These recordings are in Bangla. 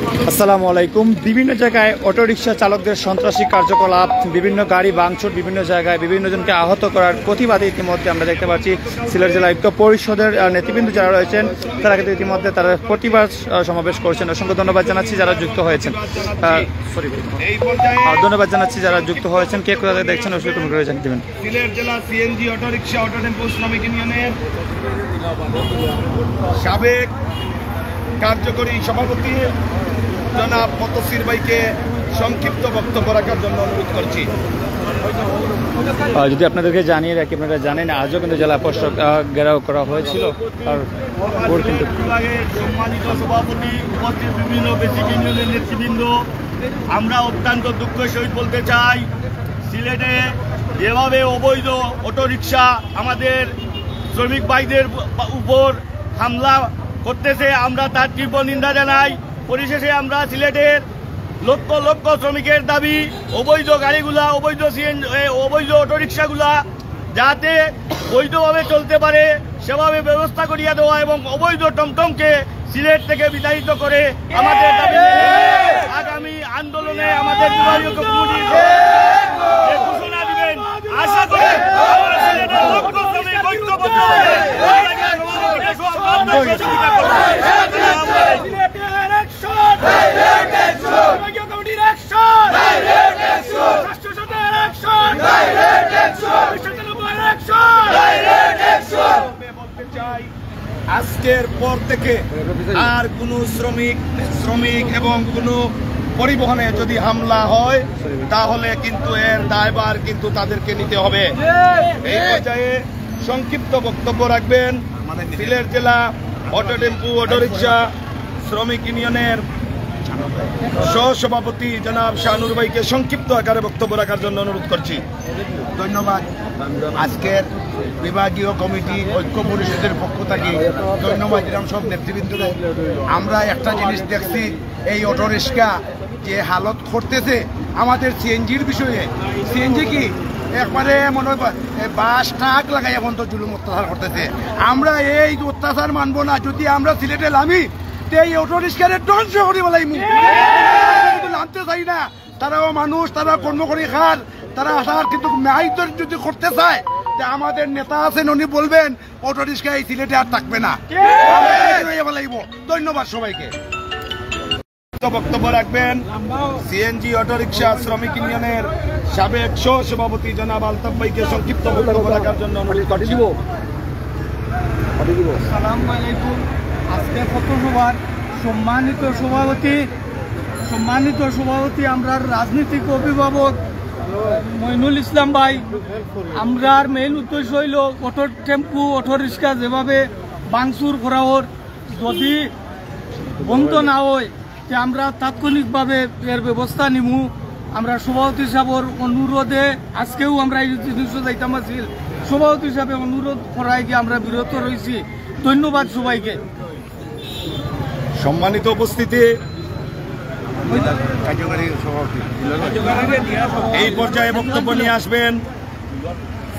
আসসালামু আলাইকুম। বিভিন্ন জায়গায় অটোরিকশা চালকদের সন্ত্রাসী কার্যকলাপ, বিভিন্ন গাড়ি ভাঙচুর, বিভিন্ন জায়গায় বিভিন্ন জনকে আহত করার প্রতিবাদে ইতিমধ্যে আমরা দেখতে পাচ্ছি সিলেট জেলা ঐক্য পরিষদের নেতৃবৃন্দ যারা রয়েছেন তারা কিন্তু ইতিমধ্যে তারা প্রতিবাদ সমাবেশ করছেন। অসংখ্য ধন্যবাদ জানাচ্ছি যারা যুক্ত হয়েছেন। ধন্যবাদ জানাচ্ছি যারা যুক্ত হয়েছেন। কে কোথা থেকে দেখছেন অবশ্যই কমেন্ট করে জানিয়ে দেবেন। সিলেট জেলা সিএনজি অটোরিকশা অটো টেম্পো শ্রমিক ইউনিয়নের সাবেক কার্যকরী সভাপতি জনাব মতসির ভাইকে সংক্ষিপ্ত বক্তব্য রাখার জন্য অনুরোধ করছি। যদি আপনাদেরকে জানিয়ে রাখি, আপনারা জানেন আজও কিন্তু জেলা প্রশাসক ঘেরাও করা হয়েছিল। আর সম্মানিত সভাপতি, উপস্থিত বিভিন্ন বেসিক ইউনিয়নের নেতৃবৃন্দ, আমরা অত্যন্ত দুঃখের সহিত বলতে চাই, সিলেটে যেভাবে অবৈধ অটোরিকশা আমাদের শ্রমিক ভাইদের উপর হামলা করতেছে, আমরা তার তীব্র নিন্দা জানাই। পরিশেষে আমরা সিলেটের লক্ষ লক্ষ শ্রমিকের দাবি, অবৈধ গাড়িগুলা, অবৈধ অটোরিকশাগুলা যাতে বৈধভাবে চলতে পারে সেভাবে ব্যবস্থা করিয়া দেওয়া এবং অবৈধ টমটমকে সিলেট থেকে বিতাড়িত করে আমাদের দাবি আগামী আন্দোলনে আমাদের বিভাগীয় কমিটি ঘোষণা দিবেন আশা করি। আজকের পর থেকে আর কোন শ্রমিক এবং কোন পরিবহনে যদি হামলা হয় তাহলে কিন্তু এর দায়ভার কিন্তু তাদেরকে নিতে হবে। এই পর্যায়ে সংক্ষিপ্ত বক্তব্য রাখবেন সিলেট জেলা অটো টেম্পু অটোরিকশা শ্রমিক ইউনিয়নের সহসভাপতি জনাব শাহনুর ভাইকে সংক্ষিপ্ত আকারে বক্তব্য রাখার জন্য অনুরোধ করছি। ধন্যবাদ। আজকের বিভাগীয় কমিটি ঐক্য পরিষদের পক্ষ থেকে ধন্যবাদ দিলাম সব নেতৃবৃন্দকে। আমরা একটা জিনিস দেখছি, এই অটোরিক্সা যে হালত করতেছে আমাদের সিএনজির বিষয়ে, সিএনজি কি একবারে মনে হয় বাস ট্রাক লাগাই এখন তো জুলুম অত্যাচার করতেছে। আমরা এই অত্যাচার মানবো না। যদি আমরা সিলেটে নামি এই অটোরিক্সারে ধ্বংস করি বলাই কিন্তু নামতে চাই না। তারাও মানুষ, তারা কর্ম করে খার, তারা আসার কিন্তু মাইদর যদি করতে চায় আমাদের নেতা আছেন, উনি বলবেন অটোরিক্সা এই সিলেটে আর থাকবে না। ধন্যবাদ সবাইকে। বক্তব্য রাখবেন সিএনজি অটোরিকশা শ্রমিক ইউনিয়নের সাবেক সহসভাপতি জনাব আলতাফ ভাইকে সংক্ষিপ্ত বক্তব্য রাখার জন্য অনুরোধ করছি। আসসালামু আলাইকুম। আজকে পৌরসভার সম্মানিত সভাপতি আমরা রাজনৈতিক অভিভাবক মইনুল ইসলাম ভাই, আমরার মেইন উদ্দেশ্য হইল অটো টেম্পু অটোরিক্সা যেভাবে ভাঙচুর করা ওর যদি বন্ধ না হয় যে আমরা তাৎক্ষণিকভাবে এর ব্যবস্থা নিমু। আমরা সভাপতি সাহেবের অনুরোধে আজকেও আমরা এই জিনিসটা যাইতাম আছিল, সভাপতি হিসাবে অনুরোধ করাই গিয়ে আমরা বিরত রয়েছি। ধন্যবাদ সবাইকে। সম্মানিত উপস্থিতি, এই পর্যায়ে বক্তব্য নিয়ে আসবেন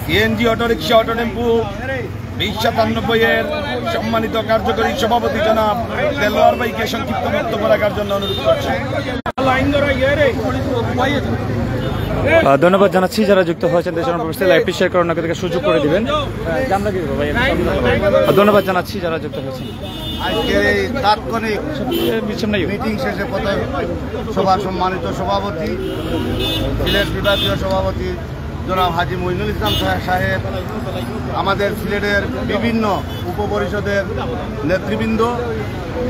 সিএনজি অটোরিকশা অটো টেম্পু 2097 সম্মানিত কার্যকরী সভাপতি জনাব দেলোয়ার ভাইকে সংক্ষিপ্ত বক্তব্য রাখার জন্য অনুরোধ করছি। ধন্যবাদ জানাচ্ছি যারা যুক্ত হয়েছেন। দেশের লাইভ শেয়ার করার থেকে সুযোগ করে দিবেন। ধন্যবাদ জানাচ্ছি যারা যুক্ত হয়েছেন। আজকের এই তাৎক্ষণিক মিটিং শেষে সভার সম্মানিত সভাপতি সিলেট বিভাগীয় সভাপতি জনাব হাজি মইনুল ইসলাম সাহেব, আমাদের সিলেটের বিভিন্ন উপপরিষদের নেতৃবৃন্দ,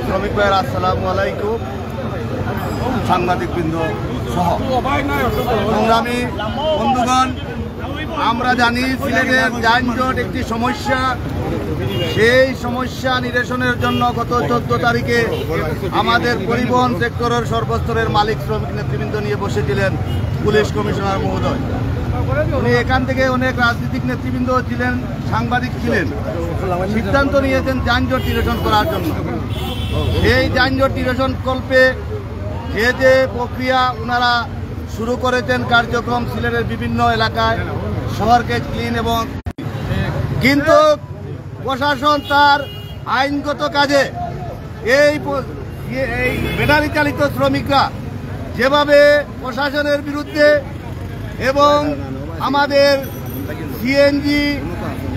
শ্রমিক ভাইয়ের আসসালামু আলাইকুম, সাংবাদিকবৃন্দ সহ সংগ্রামী বন্ধুগণ, আমরা জানি সিলেটের যানজট একটি সমস্যা। সেই সমস্যা নিরসনের জন্য গত 14 তারিখে আমাদের পরিবহন সেক্টরের সর্বস্তরের মালিক শ্রমিক নেতৃবৃন্দ নিয়ে বসেছিলেন পুলিশ কমিশনার মহোদয়। উনি এখান থেকে অনেক রাজনৈতিক নেতৃবৃন্দ ছিলেন, সাংবাদিক ছিলেন, সিদ্ধান্ত নিয়েছেন যানজট নিরসন করার জন্য। এই যানজট নিরসন কল্পে যে প্রক্রিয়া ওনারা শুরু করেছেন কার্যক্রম সিলেটের বিভিন্ন এলাকায় শহরকে ক্লিন এবং, কিন্তু প্রশাসন তার আইনগত কাজে এই এই ব্যাটারি চালিত শ্রমিকরা যেভাবে প্রশাসনের বিরুদ্ধে এবং আমাদের সিএনজি,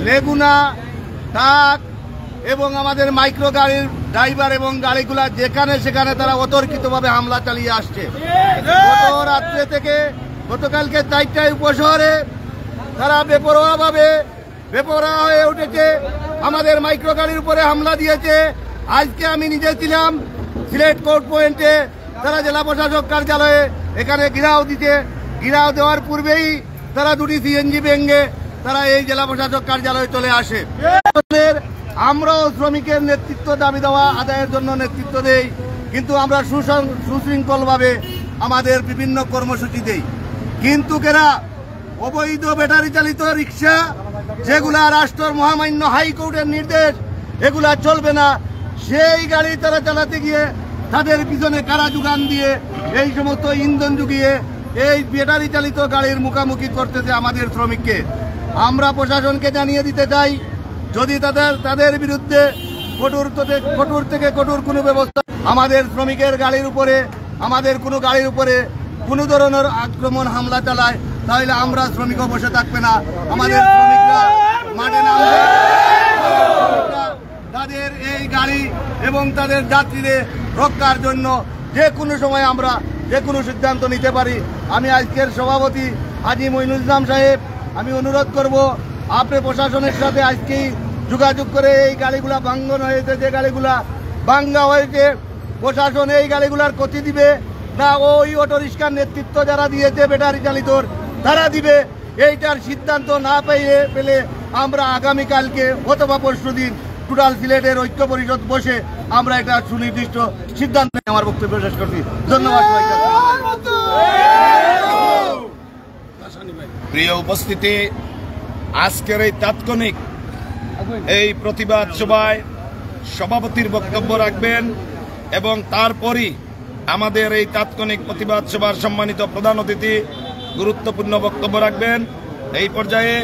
লেগুনা, ট্রাক এবং আমাদের মাইক্রো গাড়ির ড্রাইভার এবং গাড়িগুলা যেখানে সেখানে তারা অতর্কিতভাবে হামলা চালিয়ে আসছে। গত রাত্রে থেকে গতকালকে 4টায় উপশহরে তারা বেপরোয়া হয়ে উঠেছে, আমাদের মাইক্রো গাড়ির উপরে হামলা দিয়েছে। আজকে আমি নিজে ছিলাম সিলেট কোর্ট পয়েন্টে, তারা জেলা প্রশাসক কার্যালয়ে এখানে ঘিরাও দিতে, ঘিরাও দেওয়ার পূর্বেই তারা 2টি সিএনজি ভেঙে তারা এই জেলা প্রশাসক কার্যালয়ে চলে আসে। আমরাও শ্রমিকের নেতৃত্ব দাবি দেওয়া আদায়ের জন্য নেতৃত্ব দেই, কিন্তু আমরা সুশৃঙ্খলভাবে আমাদের বিভিন্ন কর্মসূচি দেই। কিন্তু কেরা অবৈধ ব্যাটারি চালিত রিক্সা, যেগুলা রাষ্ট্রের মহামান্য হাইকোর্টের নির্দেশ, এগুলা চলবে না, সেই গাড়ি তারা চালাতে গিয়ে তাদের পিছনে কারা যোগান দিয়ে এই সমস্ত ইন্ধন জুগিয়ে এই ব্যাটারি চালিত গাড়ির মুখোমুখি করতেছে আমাদের শ্রমিককে। আমরা প্রশাসনকে জানিয়ে দিতে চাই, যদি তাদের বিরুদ্ধে কঠোর থেকে কঠোর কোনো ব্যবস্থা, আমাদের শ্রমিকের গাড়ির উপরে, আমাদের কোনো গাড়ির উপরে কোনো ধরনের আক্রমণ হামলা চালায়, তাহলে আমরা শ্রমিকও বসে থাকবে না। আমাদের শ্রমিকরা মাঠে নামবে, তাদের এই গাড়ি এবং তাদের যাত্রীদের রক্ষার জন্য যে কোনো সময় আমরা যে কোনো সিদ্ধান্ত নিতে পারি। আমি আজকের সভাপতি হাজী মঈনুল ইসলাম সাহেব, আমি অনুরোধ করব আপনি প্রশাসনের সাথে আজকেই যোগাযোগ করে এই গাড়িগুলা ভাঙ্গন হয়েছে, যে গাড়িগুলা ভাঙ্গা হয়েছে, প্রশাসন এই গাড়িগুলার ক্ষতি দিবে না ওই অটোরিক্সার নেতৃত্ব যারা দিয়েছে ব্যাটারি চালিত তারা দিবে, এইটার সিদ্ধান্ত না পেলে আমরা আগামীকালকে অথবা পরশুদিন টোটাল সিলেটের ঐক্য পরিষদ বসে আমরা একটা সুনির্দিষ্ট সিদ্ধান্ত নিয়ে আমার বক্তব্য শেষ করছি। ধন্যবাদ। প্রিয় উপস্থিতি, আজকের এই তাৎক্ষণিক এই প্রতিবাদ সভায় সভাপতির বক্তব্য রাখবেন এবং তারপরই আমাদের এই তাৎক্ষণিক প্রতিবাদ সভার সম্মানিত প্রধান অতিথি গুরুত্বপূর্ণ বক্তব্য রাখবেন। এই পর্যায়ে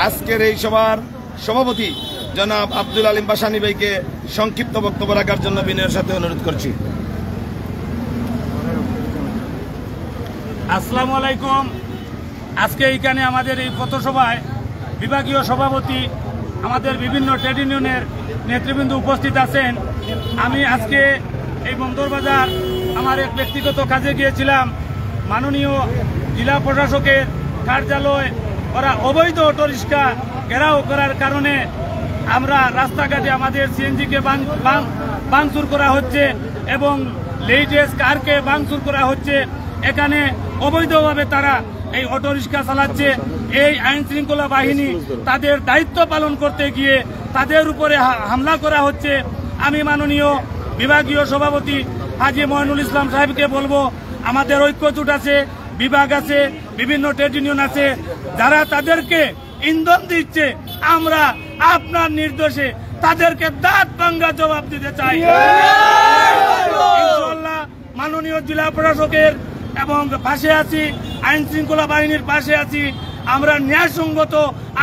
আজকের এই সভার সভাপতি জনাব আব্দুল আলিম বাসানী ভাইকে সংক্ষিপ্ত বক্তব্য রাখার জন্য বিনয়ের সাথে অনুরোধ করছি। আসসালামু আলাইকুম। আজকে এইখানে আমাদের এই পথসভায় বিভাগীয় সভাপতি, আমাদের বিভিন্ন ট্রেড ইউনিয়নের নেতৃবৃন্দ উপস্থিত আছেন। আমি আজকে এই বন্দরবাজার আমার এক ব্যক্তিগত কাজে গিয়েছিলাম। মাননীয় জেলা প্রশাসকের কার্যালয় ওরা অবৈধ অটোরিক্সা ঘেরাও করার কারণে আমরা রাস্তাঘাটে আমাদের সিএনজিকে ভাঙচুর করা হচ্ছে এবং লেডিস কারকে ভাঙচুর করা হচ্ছে। এখানে অবৈধভাবে তারা এই অটোরিক্সা চালাচ্ছে। এই আইন শৃঙ্খলা বাহিনী তাদের দায়িত্ব পালন করতে গিয়ে তাদের উপরে হামলা করা হচ্ছে। আমি মাননীয় বিভাগীয় সভাপতি হাজী মঈনুল ইসলাম সাহেবকে বলবো, আমাদের ঐক্যজোট আছে, বিভাগ আছে, বিভিন্ন ট্রেড ইউনিয়ন আছে, যারা তাদেরকে ইন্ধন দিচ্ছে, আমরা আপনার নির্দেশে তাদেরকে দাঁত ভাঙ্গা জবাব দিতে চাই। ইনশাআল্লাহ মাননীয় জেলা প্রশাসকের এবং পাশে আছি, আইন শৃঙ্খলা বাহিনীর পাশে আছি। আমরা ন্যায়সঙ্গত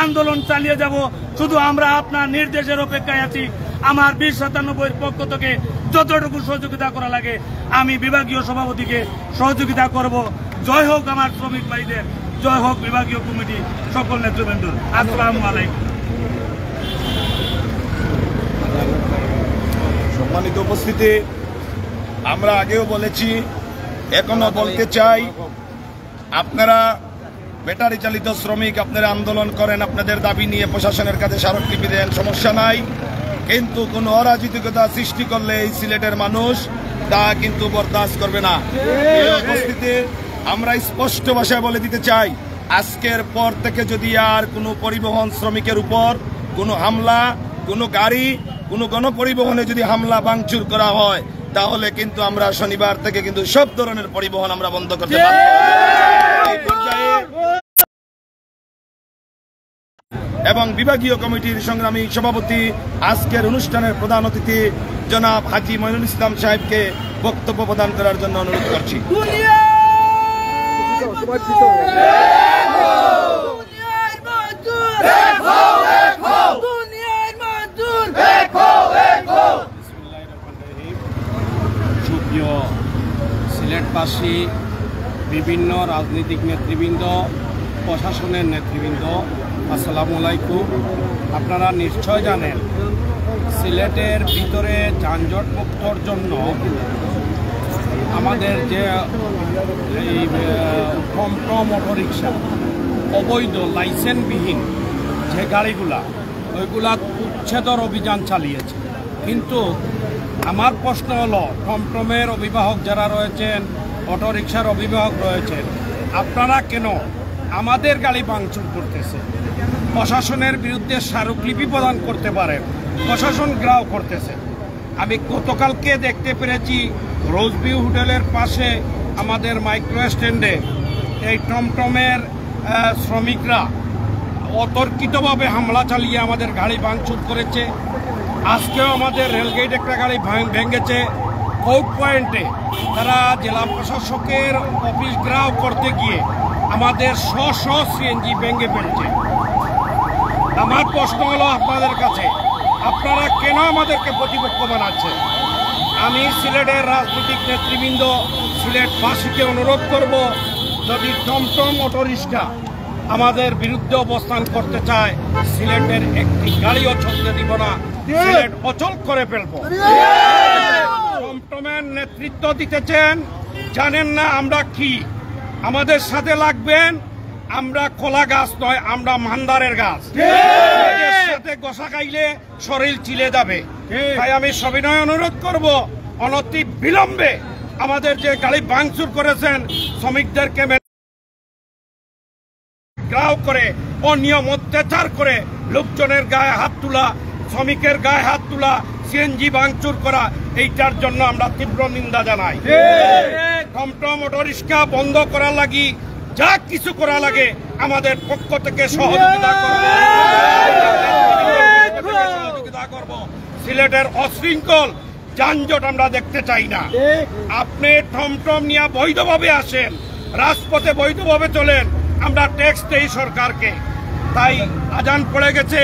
আন্দোলন চালিয়ে যাব, শুধু আমরা আপনার নির্দেশের অপেক্ষায় আছি। আমার 2097 পক্ষ থেকে যতটুকু সহযোগিতা করা লাগে আমি বিভাগীয় সভাপতিকে সহযোগিতা করব। জয় হোক আমার শ্রমিক ভাইদের, জয় হোক বিভাগীয় কমিটি সকল নেতৃবৃন্দ। আসসালামু আলাইকুম। সম্মানিত উপস্থিতি, আমরা আগেও বলেছি, এখনো বলতে চাই, আপনারা ব্যাটারি চালিত শ্রমিক, আপনারা আন্দোলন করেন, আপনাদের দাবি নিয়ে প্রশাসনের কাছে স্মারকলিপি দেন, সমস্যা নাই, কিন্তু কোন অরাজকতা সৃষ্টি করলে এই সিলেটের মানুষ তা কিন্তু বরদাস্ত করবে না। উপস্থিতি, আমরা স্পষ্ট ভাষায় বলে দিতে চাই, আজকের পর থেকে যদি আর কোনো পরিবহন শ্রমিকের উপর কোনো হামলা, কোনো গাড়ি, কোনো গণপরিবহনে যদি হামলা ভাঙচুর করা হয়, তাহলে কিন্তু আমরা শনিবার থেকে কিন্তু সব ধরনের পরিবহন আমরা বন্ধ করতে পারব। এই পর্যায়ে এবং বিভাগীয় কমিটির সংগ্রামী সভাপতি, আজকের অনুষ্ঠানের প্রধান অতিথি জনাব হাজী মঈনুল ইসলাম সাহেবকে বক্তব্য প্রদান করার জন্য অনুরোধ করছি। সিলেটবাসী, বিভিন্ন রাজনৈতিক নেতৃবৃন্দ, প্রশাসনের নেতৃবৃন্দ, আসসালামু আলাইকুম। আপনারা নিশ্চয় জানেন সিলেটের ভিতরে যানজট মুক্তর জন্য আমাদের যে এই টমটম অটোরিকশা, অবৈধ লাইসেন্সবিহীন যে গাড়িগুলা, ওইগুলা উচ্ছেদর অভিযান চালিয়েছে। কিন্তু আমার প্রশ্ন হলো, টমটমের অভিভাবক যারা রয়েছেন, অটোরিকশার অভিভাবক রয়েছেন, আপনারা কেন আমাদের গাড়ি ভাঙচুর করতেছে? প্রশাসনের বিরুদ্ধে স্মারকলিপি প্রদান করতে পারেন, প্রশাসন গ্রাও করতেছে। আমি গতকালকে দেখতে পেরেছি রোজভিউ হোটেলের পাশে আমাদের মাইক্রো স্ট্যান্ডে এই টমটমের শ্রমিকরা অতর্কিতভাবে হামলা চালিয়ে আমাদের গাড়ি ভাঙচুর করেছে। আজকেও আমাদের রেলগেট একটা গাড়ি ভেঙেছে। কোর্ট পয়েন্টে তারা জেলা প্রশাসকের অফিস ঘেরাও করতে গিয়ে আমাদের সিএনজি ভেঙে ফেলছে। আমার প্রশ্ন হলো আপনাদের কাছে, আপনারা কেন আমাদেরকে প্রতিপক্ষ বানাচ্ছেন? আমি সিলেটের রাজনৈতিক নেতৃবৃন্দ, সিলেটবাসীকে অনুরোধ করব, যদি টমটম অটোরিক্সা আমাদের বিরুদ্ধে অবস্থান করতে চায়, সিলেটের একটি গাড়িও চলতে দিব না, সিলেট অচল করে ফেলব। টমটমের নেতৃত্ব দিতেছেন, জানেন না আমরা কি? আমাদের সাথে লাগবেন, আমরা কলা গাছ নয়, আমরা মান্দারের গাছ। এদের সাথে গোসা খাইলে শরীর চিলে যাবে। তাই আমি সবিনয় অনুরোধ করব, অনতি বিলম্বে আমাদের যে গাড়ি ভাঙচুর করেছেন, শ্রমিকদেরকে গ্রাও করে, অনিয়ম অত্যাচার করে, লোকজনের গায়ে হাত তোলা, শ্রমিকের গায়ে হাত তোলা, সিএনজি ভাঙচুর করা, এইটার জন্য আমরা তীব্র নিন্দা জানাই। টমটম অটোরিক্সা বন্ধ করা লাগি যা কিছু করা লাগে আমাদের পক্ষ থেকে সহযোগিতা করব। সিলেটের অশৃঙ্খল যানজট আমরা দেখতে চাই না। আপনি টমটম নিয়ে বৈধভাবে আসেন, রাজপথে বৈধভাবে চলেন, আমরা ট্যাক্স দেই সরকারকে। তাই আজান পড়ে গেছে,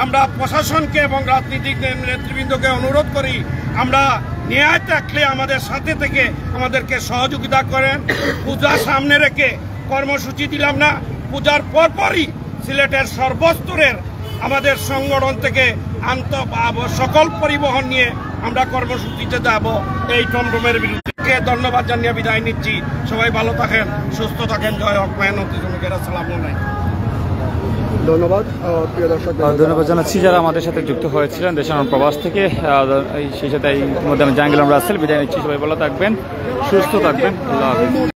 আমরা প্রশাসনকে এবং রাজনৈতিক নেতৃবৃন্দকে অনুরোধ করি, আমরা ন্যায় থাকলে আমাদের সাথে থেকে আমাদেরকে সহযোগিতা করেন। পূজা সামনে রেখে কর্মসূচি দিলাম না, পূজার পরপরই সিলেটের সর্বস্তরের আমাদের সংগঠন থেকে সকল পরিবহন নিয়ে আমরা কর্মসূচিতে যাব এই টমটমের বিরুদ্ধে। ধন্যবাদ জানিয়ে বিদায় নিচ্ছি। সবাই ভালো থাকেন, সুস্থ থাকেন। জয় হক মেহনতি শ্রমিকের। আসসালামু আলাইকুম। ধন্যবাদ প্রিয় দর্শক, ধন্যবাদ জানাচ্ছি যারা আমাদের সাথে যুক্ত হয়েছিলেন দেশের প্রবাস থেকে। সেই সাথে এই মধ্যে আমি জাহাঙ্গীর আলম রাসেল বিদায় নিচ্ছি। সবাই ভালো থাকবেন, সুস্থ থাকবেন। আল্লাহ হাফেজ।